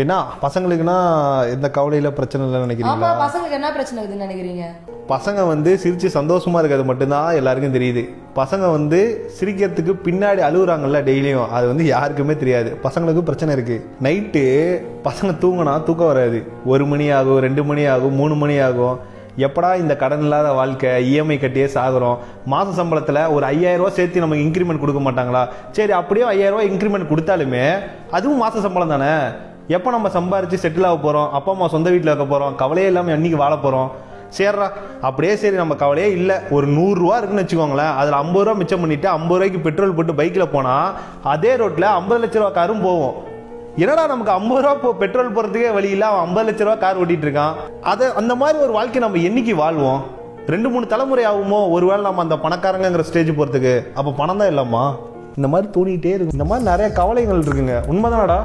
என்ன பசங்களுக்குன்னா எந்த கவலையில பிரச்சனை இல்லைன்னு நினைக்கிறீங்களா? பசங்களுக்கு என்ன பிரச்சனை இருக்குதுன்னு நினைக்கிறீங்க? பசங்க சிரிச்சு சந்தோஷமா இருக்கிறது மட்டும்தான் எல்லாருக்கும் தெரியுது. பசங்க சிரிக்கிறதுக்கு பின்னாடி அழுகுறாங்கல்ல டெய்லியும், அது யாருக்குமே தெரியாது. பசங்களுக்கு பிரச்சனை இருக்கு. நைட்டு பசங்க தூங்கினா தூக்கம் வராது. 1 மணி ஆகும், 2 மணி ஆகும், 3 மணி ஆகும். எப்படா இந்த கடன் இல்லாத வாழ்க்கை, இஎம்ஐ கட்டியே சாகுறோம். மாச சம்பளத்தில் ஒரு 5000 ரூபா சேர்த்து நமக்கு இன்க்ரிமெண்ட் கொடுக்க மாட்டாங்களா? சரி, அப்படியே 5000 ரூபா இன்க்ரிமெண்ட் கொடுத்தாலுமே அதுவும் மாச சம்பளம் தானே. எப்போ நம்ம சம்பாரிச்சு செட்டில் ஆக போறோம், அப்பா அம்மா சொந்த வீட்டில் இருக்க போறோம், கவலையே இல்லாமல் என்னைக்கு வாழ போறோம்? சரிடா, அப்படியே சரி, நம்ம கவலையே இல்லை, ஒரு 100 ரூபா இருக்குன்னு வச்சுக்கோங்களேன். அதில் 50 ரூபா மிச்சம் பண்ணிட்டு 50 ரூபாய்க்கு பெட்ரோல் போட்டு பைக்கில் போனா அதே ரோட்ல 50 லட்ச ரூபா காரும் போவோம். என்னடா நமக்கு 50 ரூபா பெட்ரோல் போறதுக்கே வழி இல்லை, அவன் 50 லட்ச ரூபா கார் ஓட்டிட்டு இருக்கான். அந்த மாதிரி ஒரு வாழ்க்கை நம்ம என்னைக்கு வாழ்வோம்? 2-3 தலைமுறை ஆகுமோ ஒருவேளை நம்ம அந்த பணக்காரங்கிற ஸ்டேஜ் போறதுக்கு. அப்ப பணம் தான் இல்லம்மா. இந்த மாதிரி தோணிட்டே இருக்கு. இந்த மாதிரி நிறைய கவலைகள் இருக்குங்க. உண்மைதானடா?